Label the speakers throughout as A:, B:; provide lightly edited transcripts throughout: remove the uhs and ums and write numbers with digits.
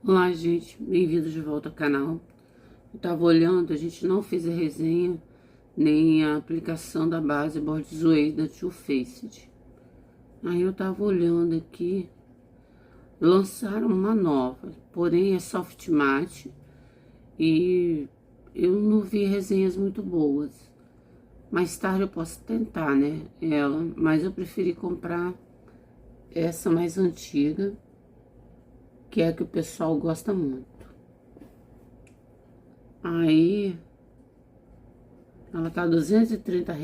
A: Olá, gente, bem-vindos de volta ao canal. Eu tava olhando, a gente não fez a resenha nem a aplicação da base Bordes Way da Too Faced. Aí eu tava olhando aqui, lançaram uma nova, porém é soft matte e eu não vi resenhas muito boas. Mais tarde eu posso tentar, né, ela, mas eu preferi comprar essa mais antiga, que é a que o pessoal gosta muito. Aí, ela tá R$ 230,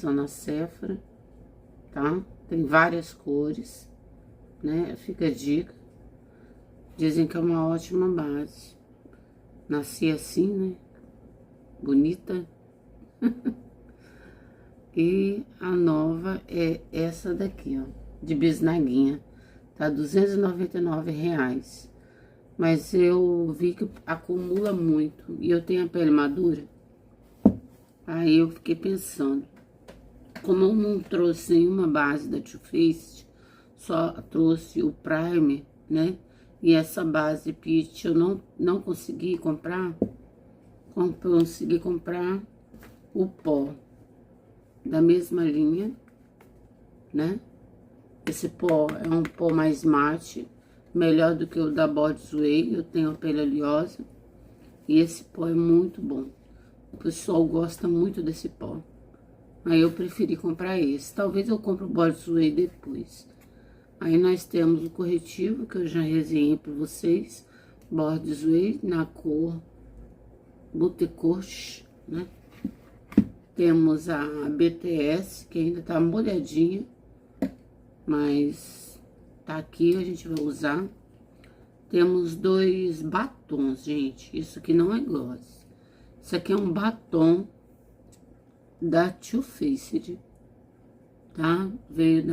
A: ó, na Sephora, tá? Tem várias cores, né? Fica a dica. Dizem que é uma ótima base. Nasci assim, né? Bonita. E a nova é essa daqui, ó, de bisnaguinha. Tá R$ 299. Mas eu vi que acumula muito e eu tenho a pele madura. Aí eu fiquei pensando, como eu não trouxe nenhuma base da Too Faced, só trouxe o primer, né? E essa base Peach eu não consegui comprar, consegui comprar o pó da mesma linha, né? Esse pó é um pó mais mate, melhor do que o da Bordes Way, eu tenho a pele oleosa. E esse pó é muito bom. O pessoal gosta muito desse pó. Aí eu preferi comprar esse. Talvez eu compre o Bordes Way depois. Aí nós temos o corretivo, que eu já resenhei para vocês. Bordes Way na cor Botecoche, né? Temos a BTS, que ainda tá molhadinha. Mas tá aqui, a gente vai usar. Temos dois batons, gente. Isso aqui não é gloss. Isso aqui é um batom da Too Faced, tá? Veio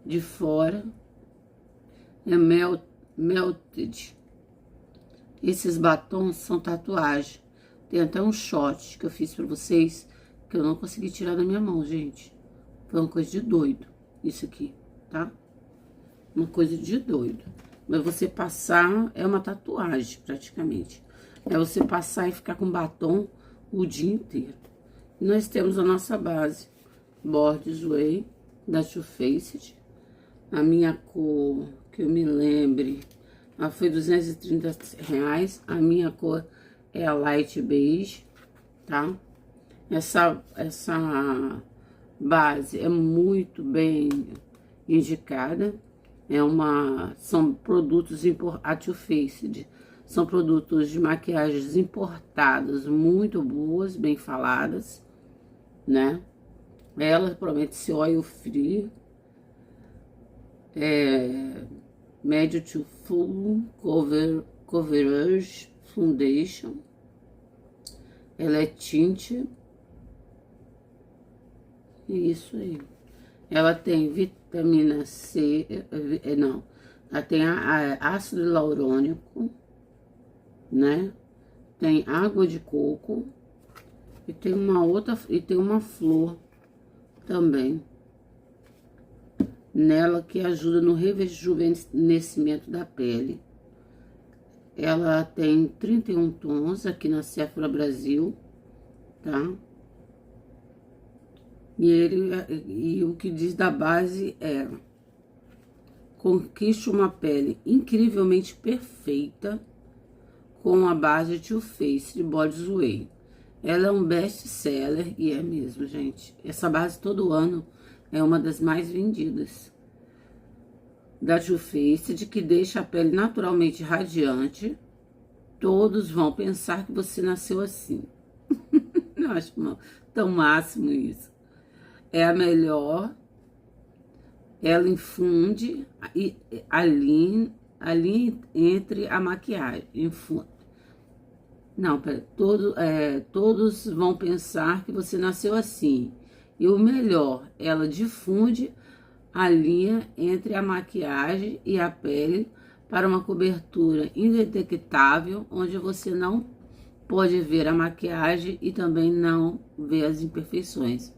A: de fora. É melted. Esses batons são tatuagem. Tem até um shot que eu fiz pra vocês, que eu não consegui tirar da minha mão, gente. Foi uma coisa de doido, isso aqui, tá? Uma coisa de doido. Mas você passar, é uma tatuagem, praticamente. É você passar e ficar com batom o dia inteiro. E nós temos a nossa base, Bordes Way, da Too Faced. A minha cor, que eu me lembre, ela foi R$ 230. A minha cor é a Light Beige, tá? Essa base é muito bem indicada. São produtos a Too Faced, são produtos de maquiagens importadas, muito boas, bem faladas, né? Ela promete ser oil free, médio to full coverage foundation, ela é tint, isso aí. Ela tem vitamina C, não, ela tem ácido hialurônico, né? Tem água de coco e tem uma flor também nela que ajuda no rejuvenescimento da pele. Ela tem 31 tons aqui na Sephora Brasil, tá? E o que diz da base é: conquiste uma pele incrivelmente perfeita com a base Too Faced de Bordes Way. Ela é um best-seller, e é mesmo, gente. Essa base todo ano é uma das mais vendidas da Too Faced, que deixa a pele naturalmente radiante. Todos vão pensar que você nasceu assim. Eu acho tão máximo isso. É a melhor, ela infunde ali entre a maquiagem. Não, pera, todos vão pensar que você nasceu assim. E o melhor, ela difunde a linha entre a maquiagem e a pele para uma cobertura indetectável, onde você não pode ver a maquiagem e também não ver as imperfeições.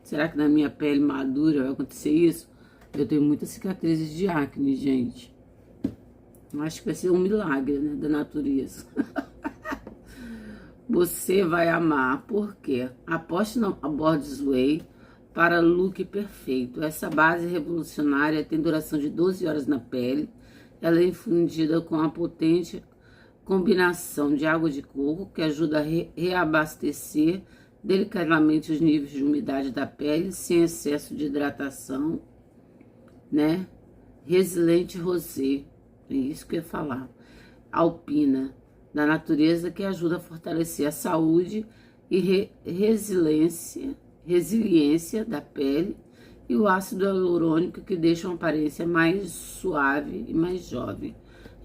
A: Será que na minha pele madura vai acontecer isso? Eu tenho muitas cicatrizes de acne, gente. Acho que vai ser um milagre, né, da natureza. Você vai amar, porque aposte na Bordes Way para look perfeito. Essa base revolucionária tem duração de 12 horas na pele. Ela é infundida com a potente combinação de água de coco, que ajuda a reabastecer delicadamente os níveis de umidade da pele, sem excesso de hidratação, né? Resiliente rosé, é isso que eu ia falar. Alpina, da natureza, que ajuda a fortalecer a saúde e resiliência da pele, e o ácido hialurônico, que deixa uma aparência mais suave e mais jovem.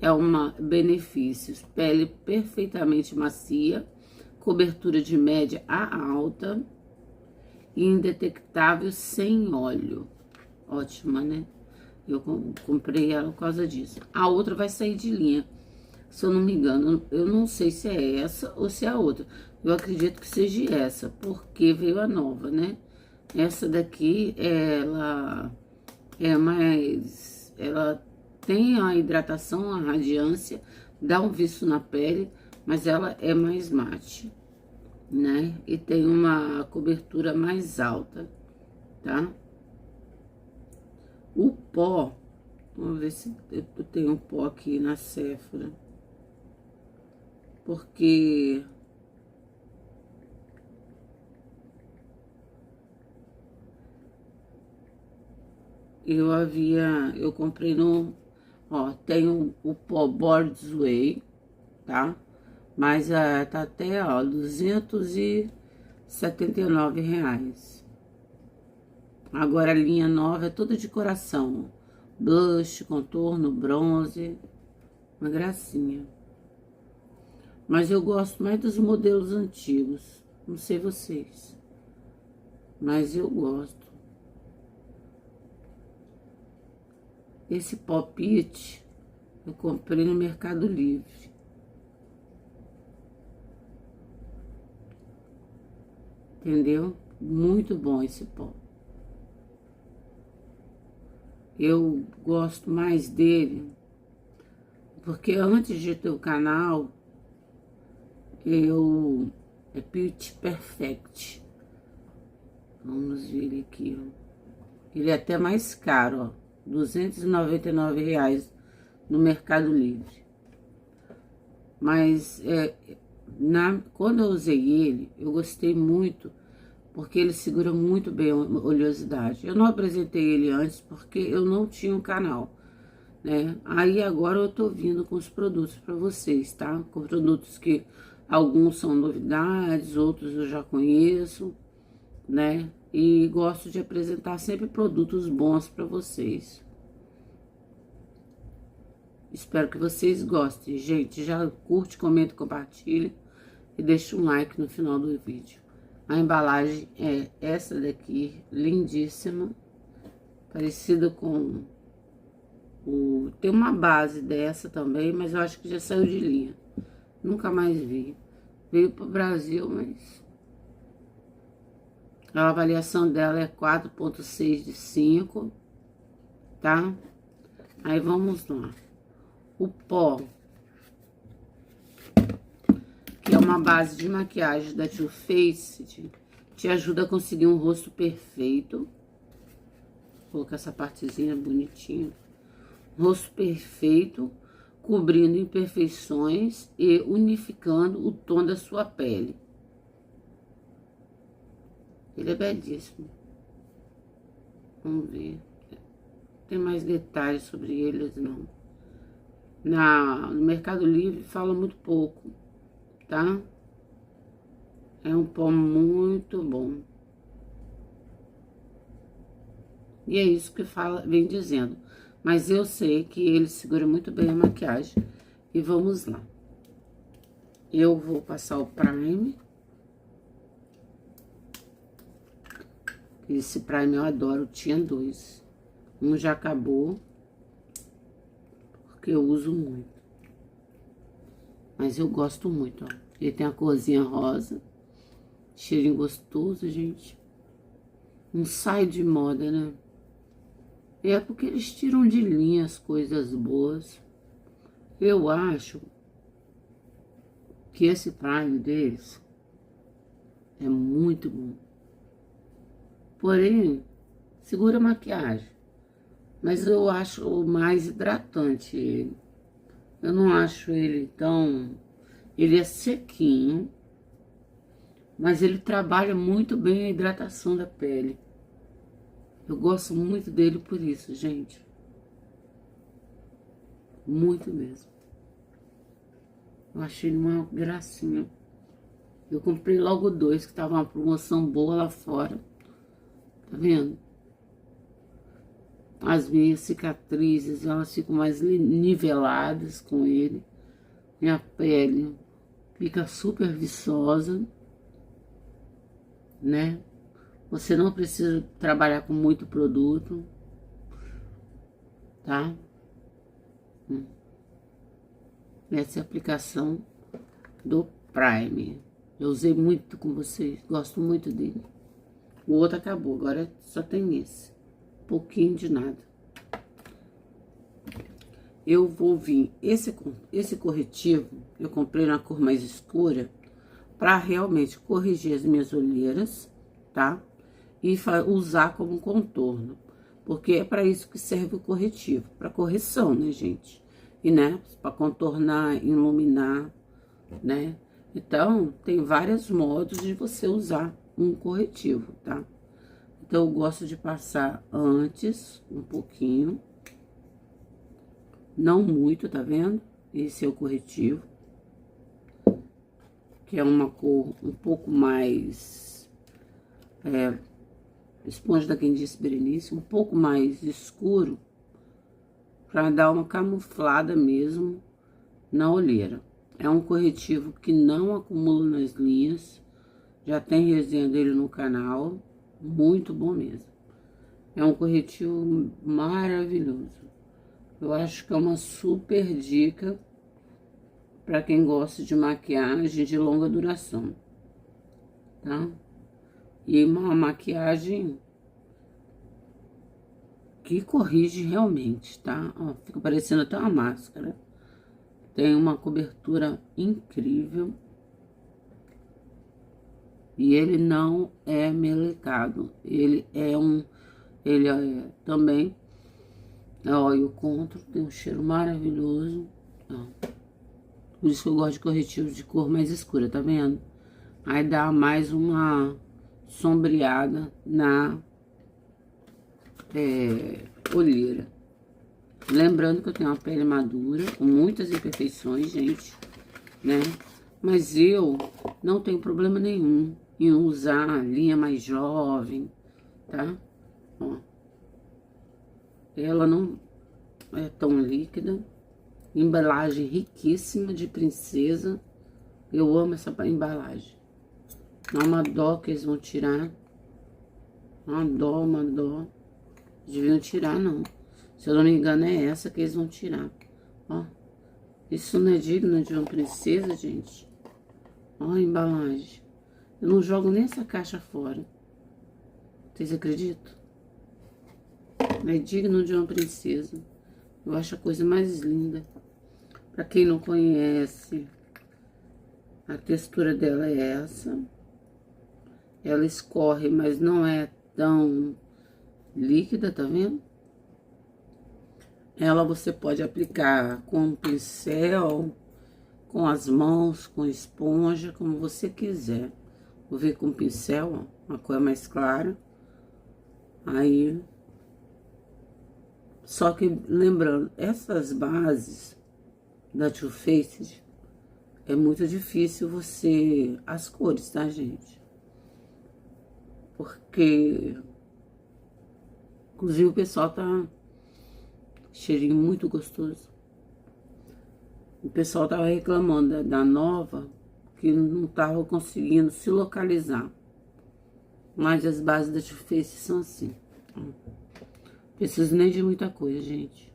A: É um benefício: pele perfeitamente macia, cobertura de média a alta e indetectável sem óleo. Ótima, né? Eu comprei ela por causa disso. A outra vai sair de linha, se eu não me engano. Eu não sei se é essa ou se é a outra. Eu acredito que seja essa, porque veio a nova, né? Essa daqui, ela é mais... Ela tem a hidratação, a radiância, dá um viço na pele, mas ela é mais mate, né? E tem uma cobertura mais alta, tá? O pó, vamos ver se eu tenho um pó aqui na Sephora, porque eu comprei no, ó, tem o pó Bordes Way, tá? Mas tá até, ó, R$ 279. Agora a linha nova é toda de coração, blush, contorno, bronze, uma gracinha. Mas eu gosto mais dos modelos antigos, não sei vocês, mas eu gosto. Esse pop-it eu comprei no Mercado Livre. Entendeu? Muito bom esse pó. Eu gosto mais dele, porque antes de ter o canal, é Beauty Perfect. Vamos ver ele aqui, ó. Ele é até mais caro, ó. R$ 299 no Mercado Livre. Mas quando eu usei ele, eu gostei muito, porque ele segura muito bem a oleosidade. Eu não apresentei ele antes porque eu não tinha um canal, né? Aí agora eu tô vindo com os produtos para vocês, tá? Com produtos que alguns são novidades, outros eu já conheço, né? E gosto de apresentar sempre produtos bons para vocês. Espero que vocês gostem, gente. Já curte, comenta, compartilha e deixa um like no final do vídeo. A embalagem é essa daqui, lindíssima, parecida com tem uma base dessa também, mas eu acho que já saiu de linha. Nunca mais vi. Veio pro Brasil, mas a avaliação dela é 4,6 de 5, tá? Aí vamos lá. O pó, que é uma base de maquiagem da Too Faced, te ajuda a conseguir um rosto perfeito. Vou colocar essa partezinha bonitinha. Rosto perfeito, cobrindo imperfeições e unificando o tom da sua pele. Ele é belíssimo. Vamos ver. Tem mais detalhes sobre eles, não. No Mercado Livre fala muito pouco, tá? É um pó muito bom. E é isso que vem dizendo. Mas eu sei que ele segura muito bem a maquiagem. E vamos lá. Eu vou passar o Prime. Esse Prime eu adoro, tinha 2. Um já acabou, porque eu uso muito. Mas eu gosto muito, ó. Ele tem a corzinha rosa. Cheirinho gostoso, gente. Não sai de moda, né? É porque eles tiram de linha as coisas boas. Eu acho que esse prime deles é muito bom. Porém, segura a maquiagem. Mas eu acho mais hidratante ele. Eu não acho ele tão... Ele é sequinho, mas ele trabalha muito bem a hidratação da pele. Eu gosto muito dele por isso, gente. Muito mesmo. Eu achei ele uma gracinha. Eu comprei logo 2, que tava uma promoção boa lá fora. Tá vendo? As minhas cicatrizes, elas ficam mais niveladas com ele. Minha pele fica super viçosa, né? Você não precisa trabalhar com muito produto, tá? Essa é a aplicação do Prime. Eu usei muito com vocês, gosto muito dele. O outro acabou, agora só tem esse. Pouquinho de nada. Eu vou vir, esse corretivo, eu comprei na cor mais escura, para realmente corrigir as minhas olheiras, tá? E usar como contorno. Porque é para isso que serve o corretivo, para correção, né, gente? E, né, para contornar, iluminar, né? Então, tem vários modos de você usar um corretivo, tá? Então, eu gosto de passar antes, um pouquinho. Não muito, tá vendo? Esse é o corretivo. Que é uma cor um pouco mais... esponja da Quem Disse Berenice, um pouco mais escuro. Pra dar uma camuflada mesmo na olheira. É um corretivo que não acumula nas linhas. Já tem resenha dele no canal. Muito bom mesmo. É um corretivo maravilhoso. Eu acho que é uma super dica para quem gosta de maquiagem de longa duração, tá? E uma maquiagem que corrige realmente, tá? Ó, fica parecendo até uma máscara. Tem uma cobertura incrível. E ele não é melecado. Ele é também... Ó, e o contorno tem um cheiro maravilhoso. Ó. Por isso que eu gosto de corretivo de cor mais escura, tá vendo? Aí dá mais uma sombreada na olheira. Lembrando que eu tenho uma pele madura, com muitas imperfeições, gente, né? Mas eu não tenho problema nenhum em usar linha mais jovem, tá? Ó. Ela não é tão líquida. Embalagem riquíssima de princesa. Eu amo essa embalagem. Não é uma dó que eles vão tirar. Uma dó, uma dó. Deviam tirar, não. Se eu não me engano, é essa que eles vão tirar. Ó. Isso não é digno de uma princesa, gente. Ó a embalagem. Eu não jogo nem essa caixa fora. Vocês acreditam? É digno de uma princesa. Eu acho a coisa mais linda. Pra quem não conhece, a textura dela é essa. Ela escorre, mas não é tão líquida, tá vendo? Ela você pode aplicar com um pincel, com as mãos, com esponja, como você quiser. Vou ver com pincel, ó, uma cor mais clara. Aí... Só que, lembrando, essas bases da Too Faced é muito difícil você... As cores, tá, gente? Porque... Inclusive, o pessoal tá... Cheirinho muito gostoso. O pessoal tava reclamando da nova, que não tava conseguindo se localizar. Mas as bases da Too Faced são assim, ó. Preciso nem de muita coisa, gente.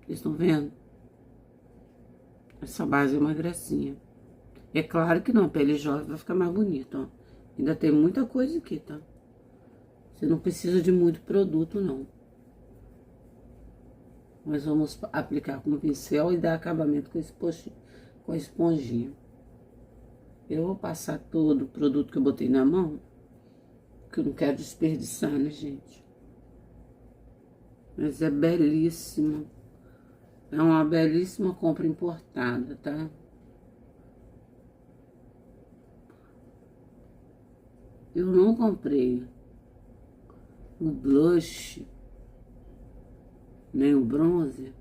A: Vocês estão vendo? Essa base é uma gracinha. É claro que não, a pele jovem vai ficar mais bonita, ó. Ainda tem muita coisa aqui, tá? Você não precisa de muito produto, não. Nós vamos aplicar com o pincel e dar acabamento com a esponjinha. Eu vou passar todo o produto que eu botei na mão, que eu não quero desperdiçar, né, gente? Mas é belíssimo. É uma belíssima compra importada, tá? Eu não comprei o blush, nem o bronze,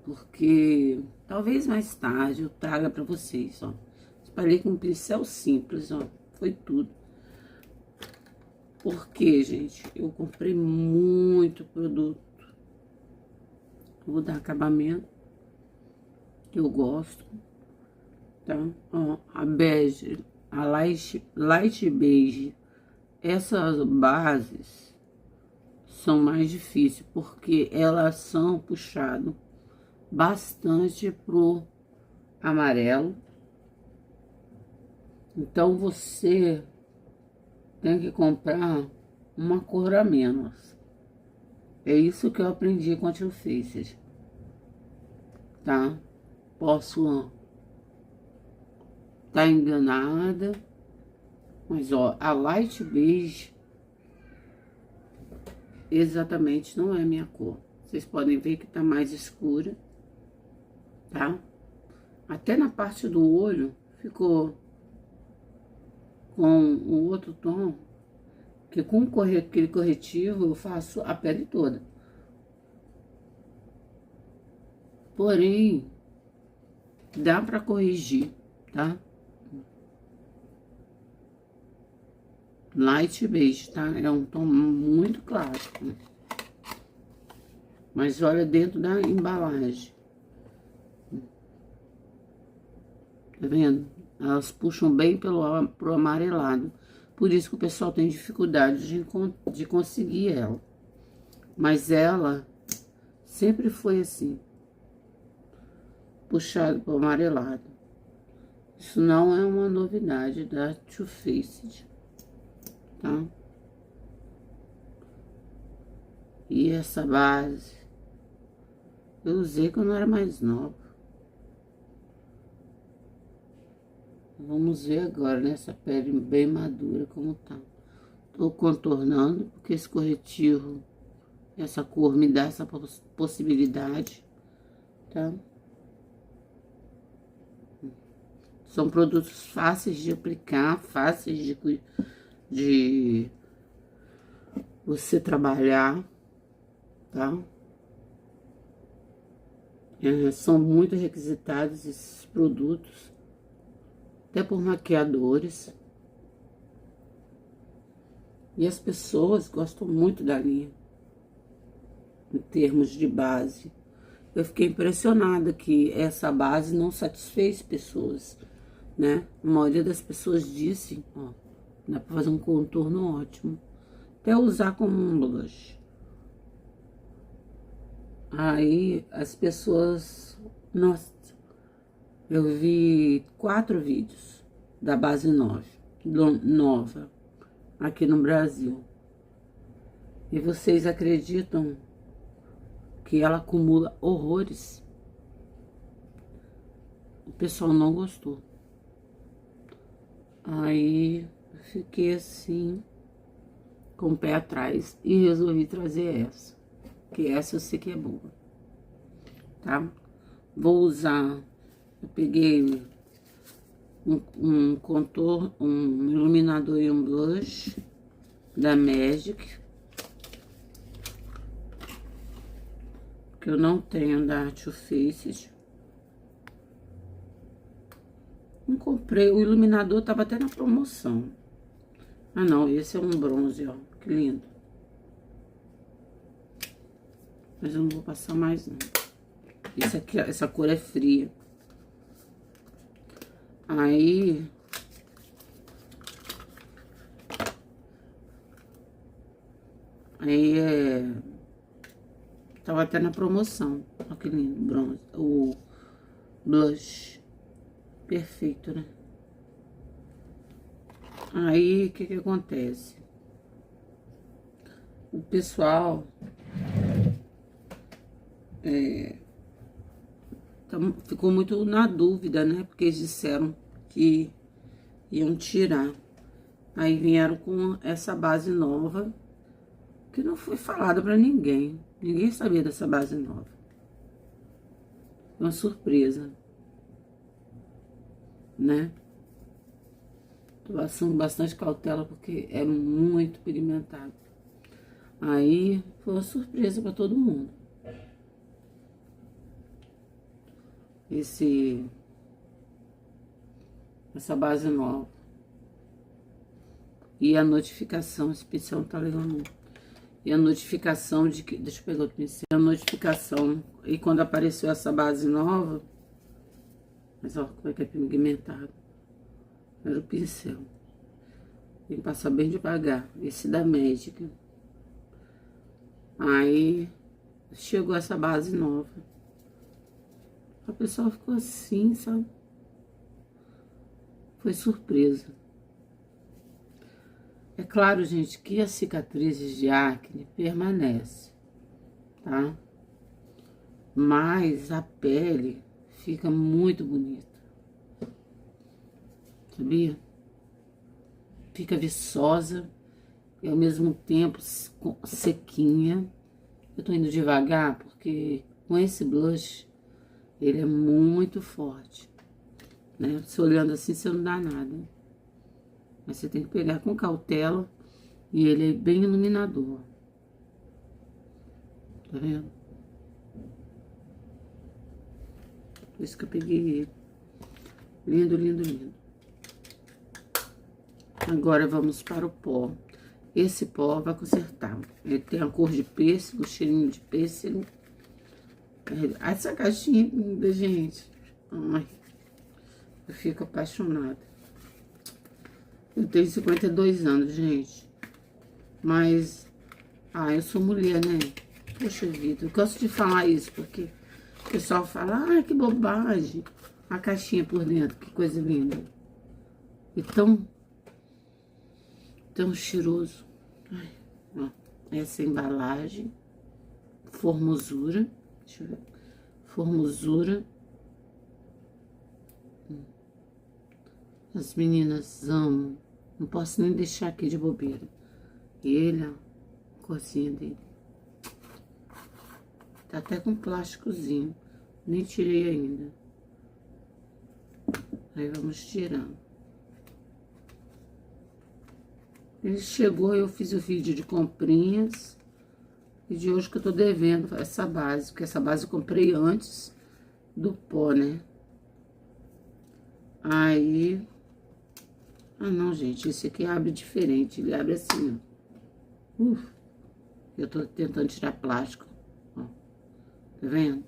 A: porque talvez mais tarde eu traga pra vocês, ó. Espalhei com um pincel simples, ó. Foi tudo. Porque, gente, eu comprei muito produto. Vou dar acabamento, que eu gosto, tá? Ó, a bege, a light beige, essas bases são mais difíceis, porque elas são puxadas bastante pro amarelo. Então, você tem que comprar uma cor a menos. É isso que eu aprendi com a Too Faced, tá? Posso estar enganada, mas ó, a light beige exatamente não é minha cor. Vocês podem ver que tá mais escura, tá? Até na parte do olho ficou com o outro tom, que com aquele corretivo eu faço a pele toda. Porém, dá pra corrigir, tá? Light beige, tá? É um tom muito claro. Mas olha dentro da embalagem. Tá vendo? Elas puxam bem pro amarelado. Por isso que o pessoal tem dificuldade de conseguir ela. Mas ela sempre foi assim. Puxado pro amarelado. Isso não é uma novidade da Too Faced, tá? E essa base eu usei quando eu era mais nova. Vamos ver agora nessa pele bem madura como tá. Tô contornando, porque esse corretivo, essa cor me dá essa possibilidade, tá? São produtos fáceis de aplicar, fáceis de você trabalhar, tá? São muito requisitados esses produtos, até por maquiadores. E as pessoas gostam muito da linha, em termos de base. Eu fiquei impressionada que essa base não satisfez pessoas, né? A maioria das pessoas disse, ó, dá pra fazer um contorno ótimo. Até usar como um blush. Aí as pessoas, nossa, eu vi 4 vídeos da base nova aqui no Brasil. E vocês acreditam que ela acumula horrores? O pessoal não gostou. Aí eu fiquei assim, com o pé atrás, e resolvi trazer essa. Que essa eu sei que é boa, tá? Vou usar, eu peguei um contorno, um iluminador e um blush da Magic, que eu não tenho da Too Faced. Não comprei, o iluminador tava até na promoção. Ah não, esse é um bronze, ó, que lindo. Mas eu não vou passar mais, não. Esse aqui, ó, essa cor é fria. Aí... Tava até na promoção. Olha que lindo, bronze. O blush. Perfeito, né? Aí, o que acontece? O pessoal Então, ficou muito na dúvida, né? Porque eles disseram que iam tirar. Aí vieram com essa base nova, que não foi falada pra ninguém. Ninguém sabia dessa base nova. Uma surpresa, né? Tô passando bastante cautela porque é muito pigmentado. Aí foi uma surpresa pra todo mundo. Essa base nova. E a notificação, esse pincel não tá legal não. E a notificação de que... Deixa eu pegar outro pincel. A notificação. E quando apareceu essa base nova... Mas ó, como é que é pigmentado. Era o pincel. Tem que passar bem devagar. Esse da Magic. Aí... Chegou essa base nova. A pessoa ficou assim, sabe? Foi surpresa. É claro, gente, que as cicatrizes de acne permanecem, tá? Mas a pele fica muito bonita. Sabia? Fica viçosa e ao mesmo tempo sequinha. Eu tô indo devagar porque com esse blush ele é muito forte, né? Se olhando assim, você não dá nada. Mas você tem que pegar com cautela e ele é bem iluminador. Tá vendo? Por isso que eu peguei ele. Lindo, lindo, lindo. Agora vamos para o pó. Esse pó vai consertar. Ele tem a cor de pêssego, cheirinho de pêssego. Essa caixinha linda, gente. Ai, eu fico apaixonada. Eu tenho 52 anos, gente. Mas, eu sou mulher, né? Poxa vida, eu gosto de falar isso, porque o pessoal fala, que bobagem. A caixinha por dentro, que coisa linda. E tão cheiroso. Ai, ó, essa embalagem. Formosura. Deixa eu ver. Formosura. As meninas amam. Não posso nem deixar aqui de bobeira. E ele, ó, a corzinha dele. Tá até com plásticozinho. Nem tirei ainda. Aí vamos tirando. Ele chegou, eu fiz o vídeo de comprinhas. E de hoje que eu tô devendo essa base. Porque essa base eu comprei antes do pó, né? Aí... não, gente. Esse aqui abre diferente. Ele abre assim, ó. Eu tô tentando tirar plástico. Ó. Tá vendo?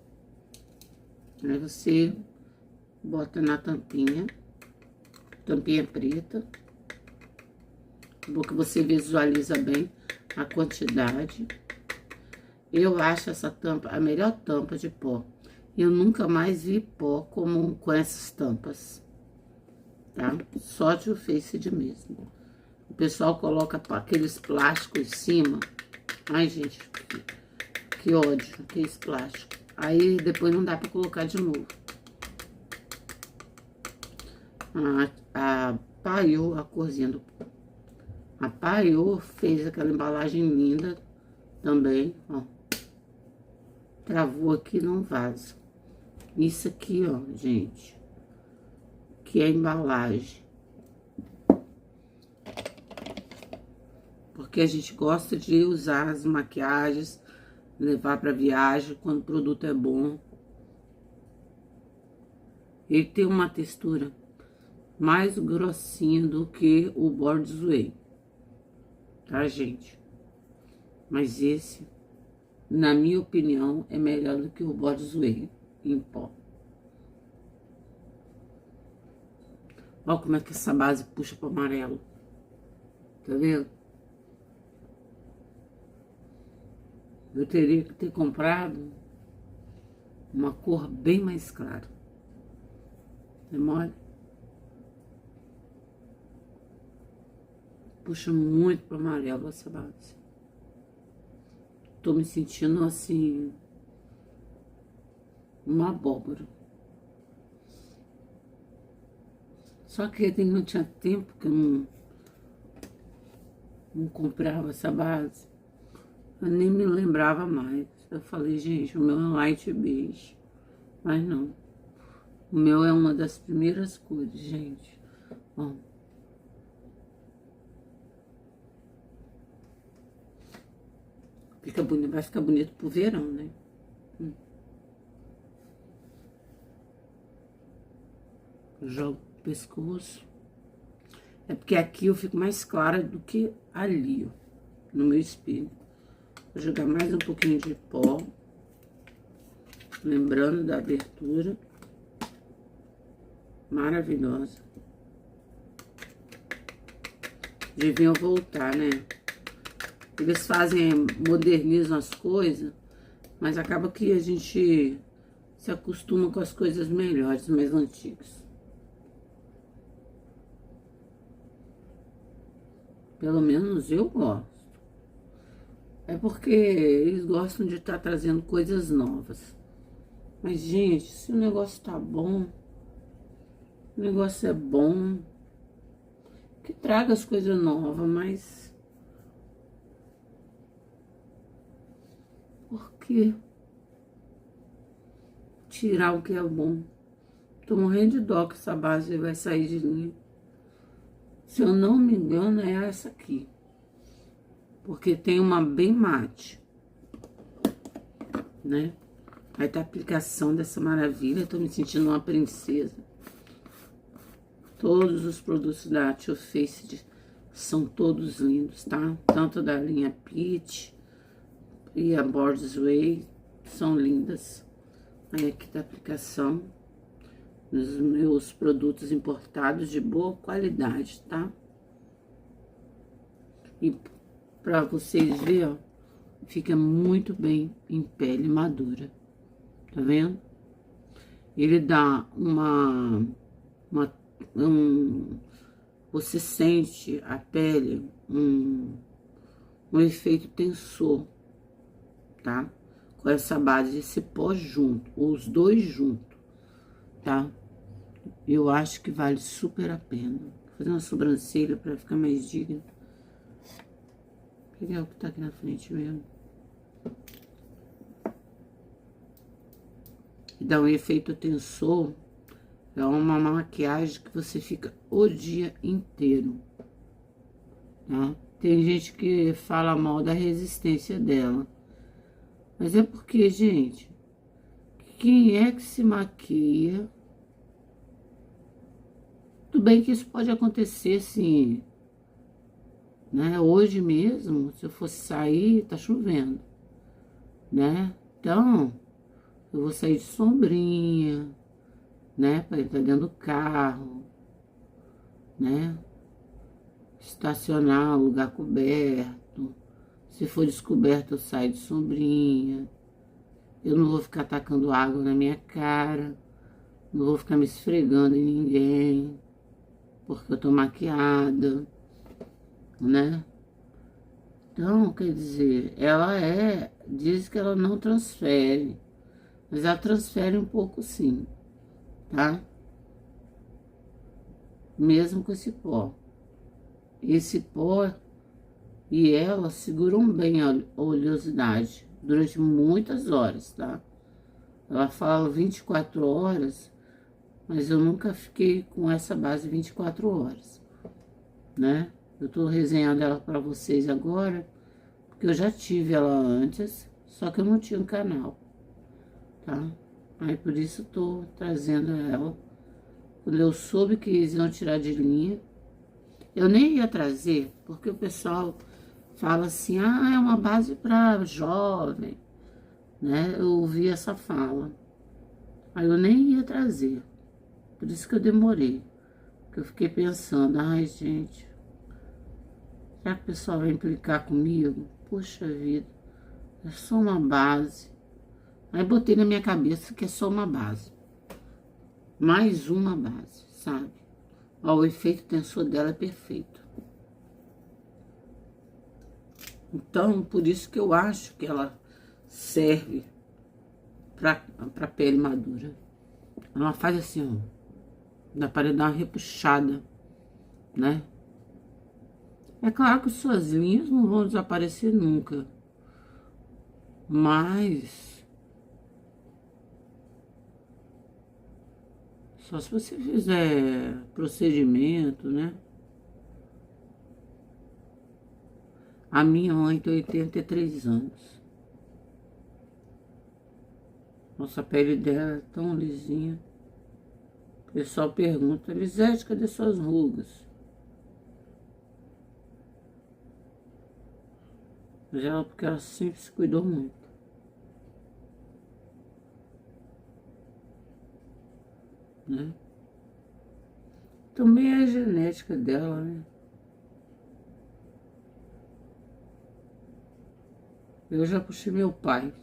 A: Aí você bota na tampinha. Tampinha preta. Bom que você visualiza bem a quantidade. Eu acho essa tampa a melhor tampa de pó. Eu nunca mais vi pó com essas tampas. Tá? Só de Face mesmo. O pessoal coloca aqueles plásticos em cima. Ai, gente, que ódio, aqueles plásticos. Aí depois não dá pra colocar de novo. A Paiô, a corzinha do pó. A Paiô fez aquela embalagem linda também, ó. Travou aqui, não vaza. Isso aqui, ó, gente, que é a embalagem. Porque a gente gosta de usar as maquiagens, levar pra viagem quando o produto é bom. Ele tem uma textura mais grossinha do que o Bordeaux Way, tá, gente? Mas esse, na minha opinião, é melhor do que o Bordeaux Way em pó. Olha como é que essa base puxa pro amarelo. Tá vendo? Eu teria que ter comprado uma cor bem mais clara. É mole? Puxa muito pro amarelo essa base. Tô me sentindo assim, uma abóbora. Só que não tinha tempo que eu não comprava essa base. Eu nem me lembrava mais. Eu falei, gente, o meu é light beige. Mas não. O meu é uma das primeiras cores, gente. Ó. Fica bonito, vai ficar bonito pro verão, né? Jogo o pescoço. É porque aqui eu fico mais clara do que ali, ó, no meu espelho. Vou jogar mais um pouquinho de pó. Lembrando da abertura. Maravilhosa. Deviam voltar, né? Eles modernizam as coisas, mas acaba que a gente se acostuma com as coisas melhores, mais antigas. Pelo menos eu gosto. É porque eles gostam de estar trazendo coisas novas. Mas, gente, se o negócio tá bom, o negócio é bom, que traga as coisas novas, mas... Por que tirar o que é bom? Tô morrendo de dó que essa base vai sair de linha. Se eu não me engano, é essa aqui. Porque tem uma bem mate, né? Aí tá a aplicação dessa maravilha. Tô me sentindo uma princesa. Todos os produtos da Too Faced são todos lindos, tá? Tanto da linha Peach e a Border's Way são lindas. Aí aqui tá a aplicação dos meus produtos importados de boa qualidade, tá? E pra vocês verem, ó, fica muito bem em pele madura, tá vendo? Ele dá você sente a pele um efeito tensor, tá? Com essa base, esse pó junto, os dois juntos, tá? Eu acho que vale super a pena. Vou fazer uma sobrancelha pra ficar mais digna. Pegar o que tá aqui na frente mesmo. E dá um efeito tensor. É uma maquiagem que você fica o dia inteiro, tá? Tem gente que fala mal da resistência dela. Mas é porque, gente, quem é que se maquia? Tudo bem que isso pode acontecer, assim, né? Hoje mesmo, se eu fosse sair, tá chovendo, né? Então, eu vou sair de sombrinha, né? Pra entrar dentro do carro, né? Estacionar, lugar coberto. Se for descoberto, eu saio de sombrinha. Eu não vou ficar tacando água na minha cara. Não vou ficar me esfregando em ninguém. Porque eu tô maquiada, né? Então, quer dizer, diz que ela não transfere. Mas ela transfere um pouco sim, tá? Mesmo com esse pó. Esse pó e ela seguram bem a oleosidade durante muitas horas, tá? Ela fala 24 horas, mas eu nunca fiquei com essa base 24 horas, né? Eu tô resenhando ela pra vocês agora, porque eu já tive ela antes, só que eu não tinha um canal, tá? Aí por isso eu tô trazendo ela. Quando eu soube que eles iam tirar de linha, eu nem ia trazer, porque o pessoal fala assim, ah, é uma base para jovem, né? Eu ouvi essa fala. Aí eu nem ia trazer. Por isso que eu demorei. Porque eu fiquei pensando, ai, gente, será que o pessoal vai implicar comigo? Puxa vida, é só uma base. Aí botei na minha cabeça que é só uma base. Mais uma base, sabe? Ó, o efeito tensor dela é perfeito. Então, por isso que eu acho que ela serve pra pele madura. Ela faz assim, ó. Dá para dar uma repuxada, né? É claro que suas linhas não vão desaparecer nunca. Mas só se você fizer procedimento, né? A minha mãe tem 83 anos. Nossa, a pele dela é tão lisinha. O pessoal pergunta, Elisete, cadê suas rugas? Mas ela, porque ela sempre se cuidou muito. Né? Também é a genética dela, né? Eu já puxei meu pai.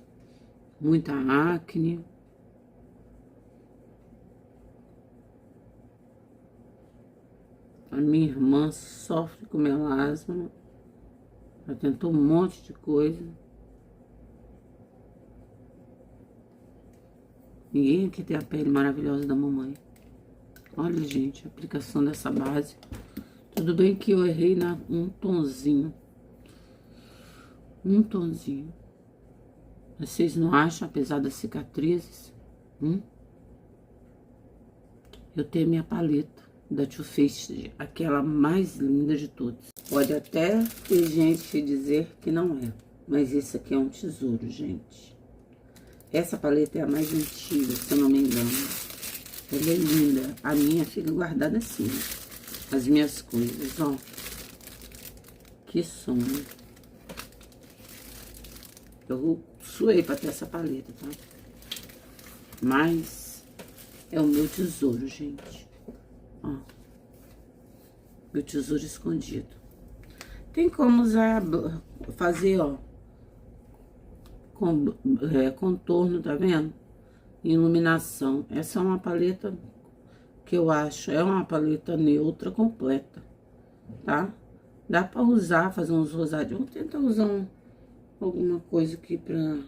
A: Muita acne. A minha irmã sofre com melasma. Ela tentou um monte de coisa. Ninguém aqui tem a pele maravilhosa da mamãe. Olha, gente, a aplicação dessa base. Tudo bem que eu errei um tonzinho. Um tonzinho. Vocês não acham, apesar das cicatrizes? Eu tenho minha paleta da Too Faced, aquela mais linda de todas. Pode até ter gente dizer que não é, mas esse aqui é um tesouro, gente. Essa paleta é a mais antiga, se eu não me engano. Ela é linda. A minha fica guardada assim, as minhas coisas, ó. Que sonho. Eu suei pra ter essa paleta, tá? Mas é o meu tesouro, gente. Ó. Meu tesouro escondido. Tem como usar, fazer, ó. Contorno, tá vendo? Iluminação. Essa é uma paleta que eu acho, é uma paleta neutra completa, tá? Dá pra usar, fazer uns rosadinhos. Vou tentar usar alguma coisa aqui pra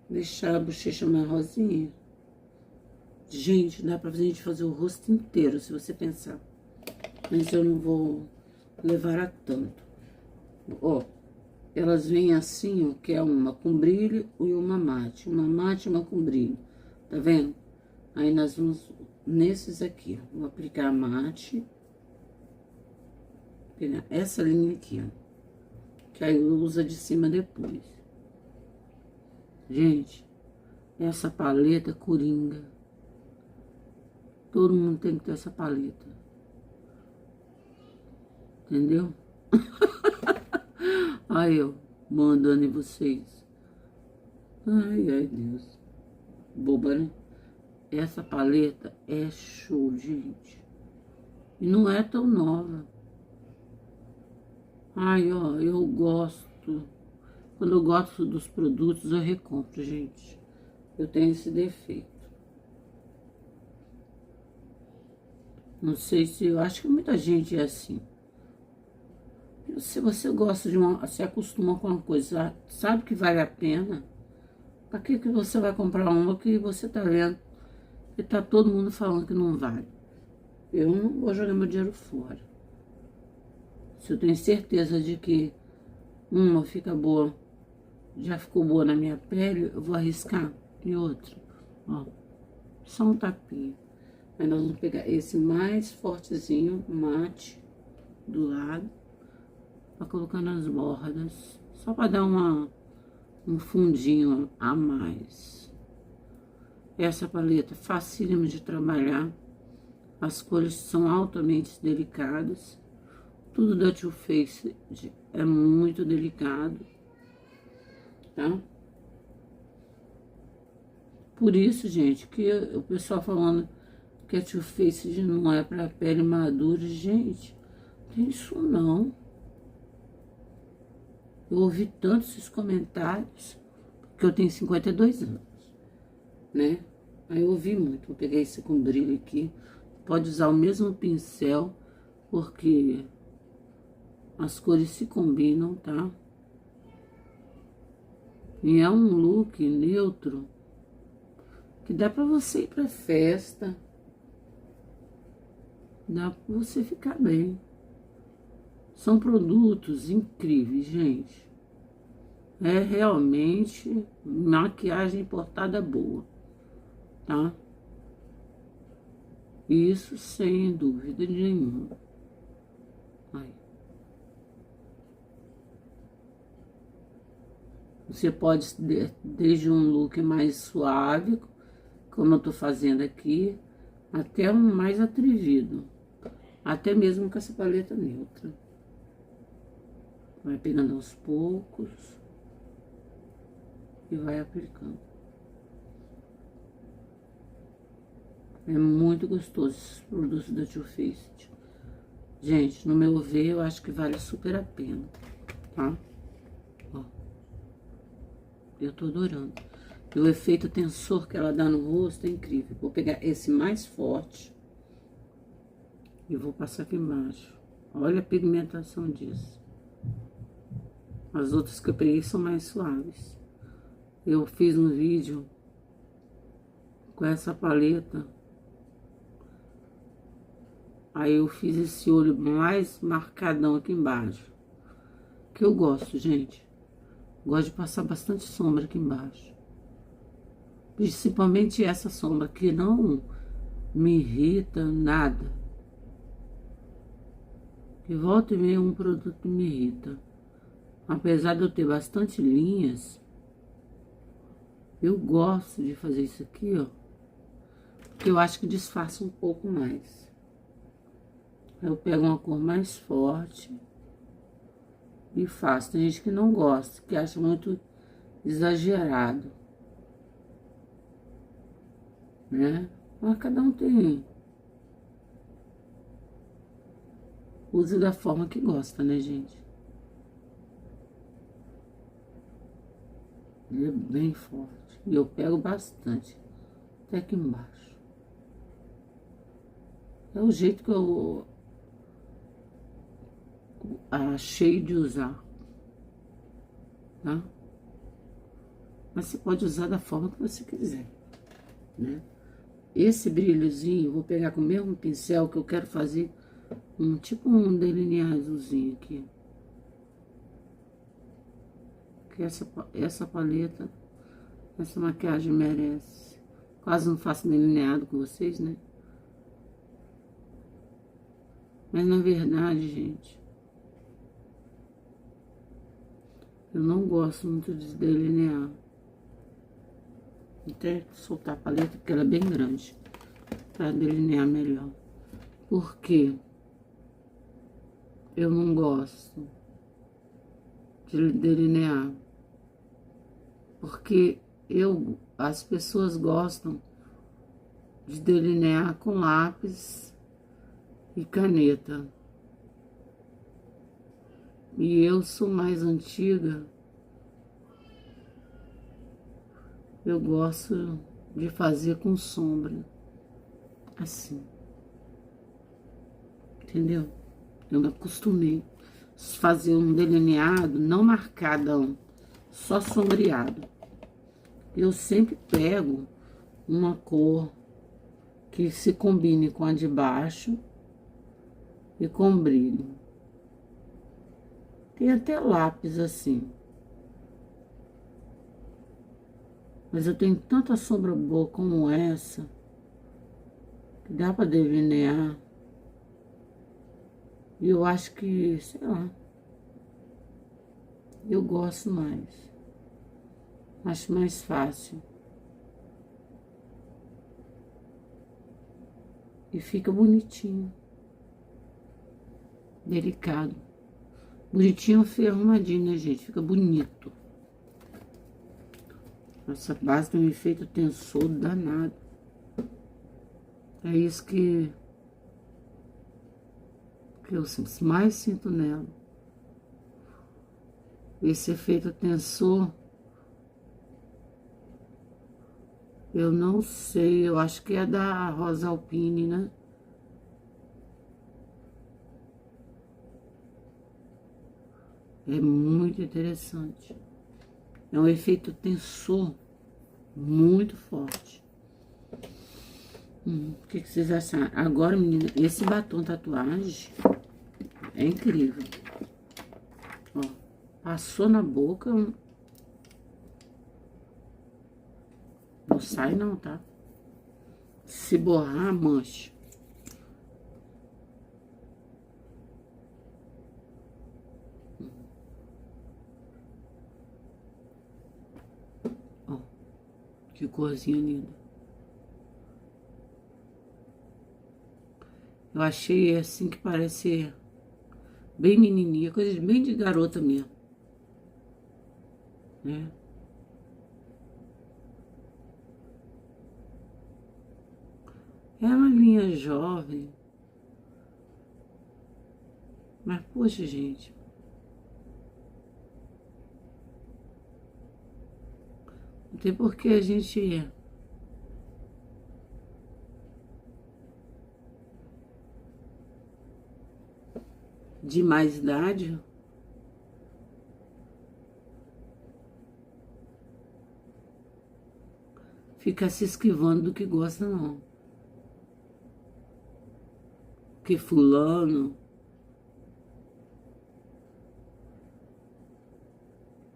A: deixar a bochecha mais rosinha. Gente, dá pra gente fazer o rosto inteiro, se você pensar. Mas eu não vou levar a tanto. Ó, elas vêm assim, ó, que é uma com brilho e uma mate. Uma mate e uma com brilho, tá vendo? Aí nós vamos nesses aqui, ó. Vou aplicar a mate. Pegar essa linha aqui, ó. Que aí usa de cima depois. Gente, essa paleta coringa. Todo mundo tem que ter essa paleta. Entendeu? Aí, ó, mandando em vocês. Ai, ai, Deus. Boba, né? Essa paleta é show, gente. E não é tão nova. Ai, ó, eu gosto. Quando eu gosto dos produtos, eu recompro, gente. Eu tenho esse defeito. Não sei se... Eu acho que muita gente é assim. Se você gosta de se acostuma com uma coisa, sabe que vale a pena, pra que você vai comprar uma que você tá vendo e tá todo mundo falando que não vale? Eu não vou jogar meu dinheiro fora. Se eu tenho certeza de que uma fica boa, já ficou boa na minha pele, eu vou arriscar. E outra, ó, só um tapinha. Aí nós vamos pegar esse mais fortezinho, mate, do lado. Pra colocar nas bordas, só para dar um fundinho a mais. Essa paleta é facílima de trabalhar, as cores são altamente delicadas, tudo da Too Faced é muito delicado, tá? Por isso, gente, que o pessoal falando que a Too Faced não é para pele madura, gente, tem isso não. Eu ouvi tantos esses comentários, porque eu tenho 52 anos, né? Aí eu ouvi muito. Vou pegar esse com brilho aqui. Pode usar o mesmo pincel, porque as cores se combinam, tá? E é um look neutro que dá pra você ir pra festa, dá pra você ficar bem. São produtos incríveis, gente. É realmente maquiagem importada boa, tá? Isso sem dúvida nenhuma. Aí. Você pode, desde um look mais suave, como eu tô fazendo aqui, até um mais atrevido. Até mesmo com essa paleta neutra. Vai pegando aos poucos e vai aplicando. É muito gostoso esses produtos da Too Faced. Gente, no meu ver, eu acho que vale super a pena, tá? Ó. Eu tô adorando. E o efeito tensor que ela dá no rosto é incrível. Vou pegar esse mais forte e vou passar aqui embaixo. Olha a pigmentação disso. As outras que eu peguei são mais suaves. Eu fiz um vídeo com essa paleta. Aí eu fiz esse olho mais marcadão aqui embaixo. Que eu gosto, gente. Gosto de passar bastante sombra aqui embaixo. Principalmente essa sombra que não me irrita nada. Que volta e meia um produto me irrita. Apesar de eu ter bastante linhas, eu gosto de fazer isso aqui, ó. Porque eu acho que disfarça um pouco mais. Eu pego uma cor mais forte e faço. Tem gente que não gosta, que acha muito exagerado, né? Mas cada um tem... Usa da forma que gosta, né, gente? Ele é bem forte. E eu pego bastante. Até aqui embaixo. É o jeito que eu achei de usar, tá? Mas você pode usar da forma que você quiser, né? Esse brilhozinho, eu vou pegar com o mesmo pincel que eu quero fazer tipo um delineadozinho aqui. Que essa paleta, essa maquiagem merece. Quase não faço delineado com vocês, né? Mas na verdade, gente, eu não gosto muito de delinear. Até soltar a paleta, porque ela é bem grande, para delinear melhor. Por quê? Eu não gosto de delinear. Porque as pessoas gostam de delinear com lápis e caneta. E eu sou mais antiga. Eu gosto de fazer com sombra. Assim. Entendeu? Eu me acostumei a fazer um delineado, não marcadão, só sombreado. Eu sempre pego uma cor que se combine com a de baixo e com brilho. Tem até lápis assim. Mas eu tenho tanta sombra boa como essa, que dá pra delinear. E eu acho que, sei lá, eu gosto mais. Acho mais fácil. E fica bonitinho. Delicado. Bonitinho, feio, arrumadinho, né, gente? Fica bonito. Essa base tem um efeito tensor danado. É isso que eu mais sinto nela. Esse efeito tensor, eu não sei, eu acho que é da Rosa Alpine, né? É muito interessante. É um efeito tensor muito forte. O que vocês acharam? Agora, menina, esse batom tatuagem é incrível. Ó, passou na boca, não sai não, tá? Se borrar, mancha. Ó, que corzinha linda. Eu achei assim que parece bem menininha, coisa bem de garota mesmo, né? É uma linha jovem, mas poxa, gente, não tem por que a gente de mais idade ficar se esquivando do que gosta, não. Que fulano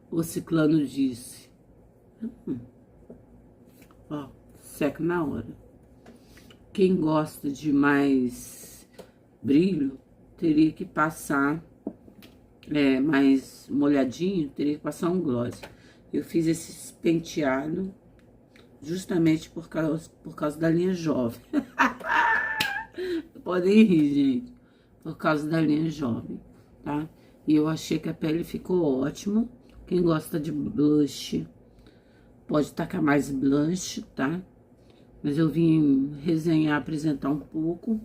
A: ou ciclano disse. Ó, seca na hora. Quem gosta de mais brilho, teria que passar mais molhadinho, teria que passar um gloss. Eu fiz esse penteado justamente por causa da linha jovem. Podem rir, gente, por causa da linha jovem, tá? E eu achei que a pele ficou ótima. Quem gosta de blush, pode tacar mais blush, tá? Mas eu vim resenhar, apresentar um pouco.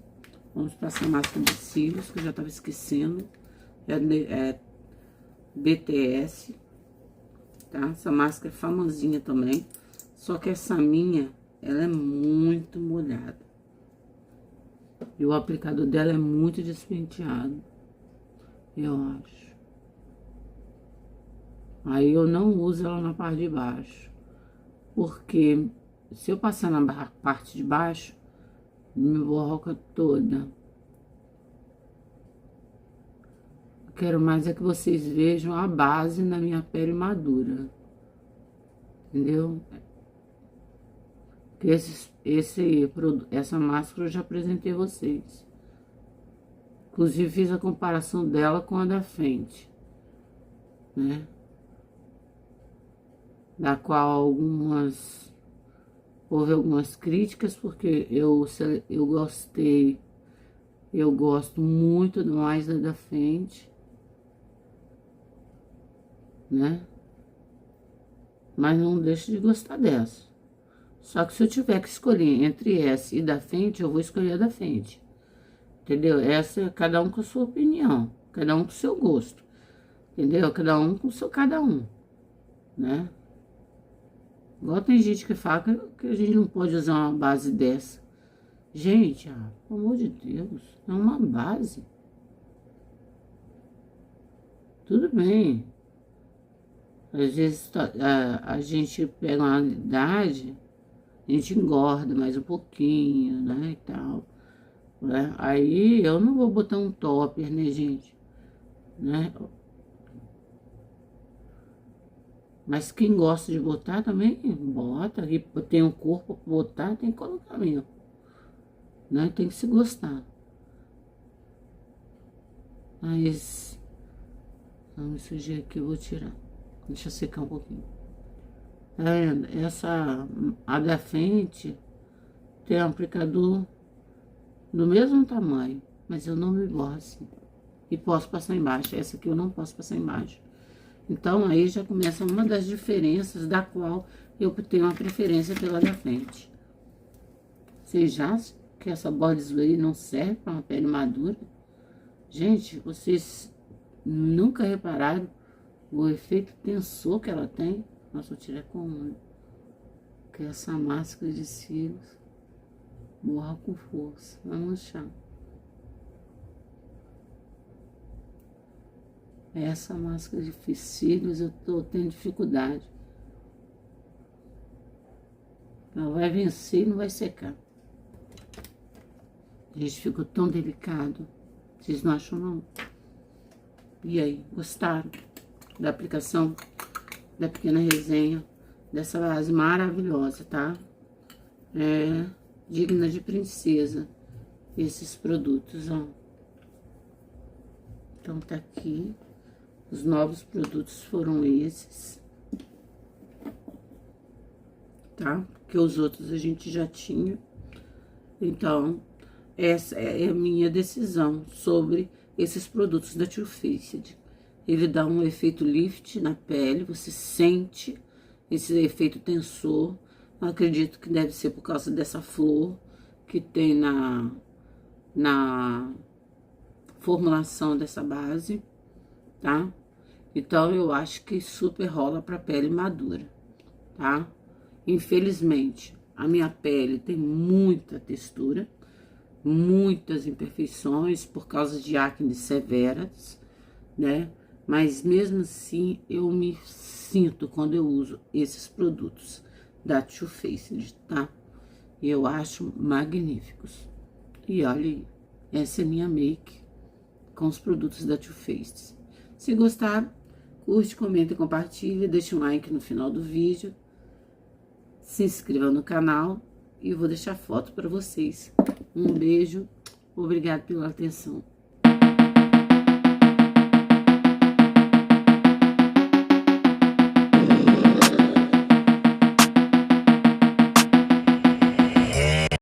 A: Vamos passar máscara de cílios, que eu já tava esquecendo. É BTS, tá? Essa máscara é famosinha também. Só que essa minha, ela é muito molhada. E o aplicador dela é muito despenteado, eu acho. Aí eu não uso ela na parte de baixo. Porque se eu passar na parte de baixo, me borroca toda. Eu quero mais é que vocês vejam a base na minha pele madura. Entendeu? Que essa máscara eu já apresentei vocês. Inclusive fiz a comparação dela com a da frente, né? Da qual houve algumas críticas, porque eu gostei, eu gosto muito mais da frente, né? Mas não deixo de gostar dessa. Só que se eu tiver que escolher entre essa e da frente, eu vou escolher a da frente. Entendeu? Essa é cada um com a sua opinião, cada um com o seu gosto. Entendeu? Cada um com o seu cada um, né? Igual tem gente que fala que a gente não pode usar uma base dessa. Gente, pelo amor de Deus, é uma base. Tudo bem. Às vezes a gente pega uma idade, a gente engorda mais um pouquinho, né, e tal. Né? Aí eu não vou botar um topper, né, gente? Né? Mas quem gosta de botar também, bota. E tem um corpo pra botar, tem que colocar mesmo. Né? Tem que se gostar. Mas... vamos sujar aqui, eu vou tirar. Deixa secar um pouquinho. Tá vendo? A da frente tem um aplicador do mesmo tamanho, mas eu não me borro assim. E posso passar embaixo. Essa aqui eu não posso passar embaixo. Então, aí já começa uma das diferenças da qual eu tenho uma preferência pela da frente. Vocês já acham que essa borda aí não serve para uma pele madura? Gente, vocês nunca repararam o efeito tensor que ela tem? Nossa, eu tirei com unha. Que essa máscara de cílios borra com força, vai manchar. Essa máscara de cílios eu tô tendo dificuldade. Ela vai vencer e não vai secar. Gente, ficou tão delicado. Vocês não acham, não? E aí, gostaram da aplicação, da pequena resenha, dessa base maravilhosa, tá? É digna de princesa, esses produtos, ó. Então, tá aqui. Os novos produtos foram esses. Tá? Porque os outros a gente já tinha. Então, essa é a minha decisão sobre esses produtos da Too Faced. Ele dá um efeito lift na pele, você sente esse efeito tensor. Eu acredito que deve ser por causa dessa flor que tem na formulação dessa base, tá? Então, eu acho que super rola pra pele madura, tá? Infelizmente, a minha pele tem muita textura, muitas imperfeições por causa de acne severas, né? Mas mesmo assim, eu me sinto quando eu uso esses produtos da Too Faced, tá? E eu acho magníficos. E olha aí, essa é minha make com os produtos da Too Faced. Se gostaram, curte, comenta e compartilha, deixa um like no final do vídeo. Se inscreva no canal e eu vou deixar foto para vocês. Um beijo, obrigado pela atenção.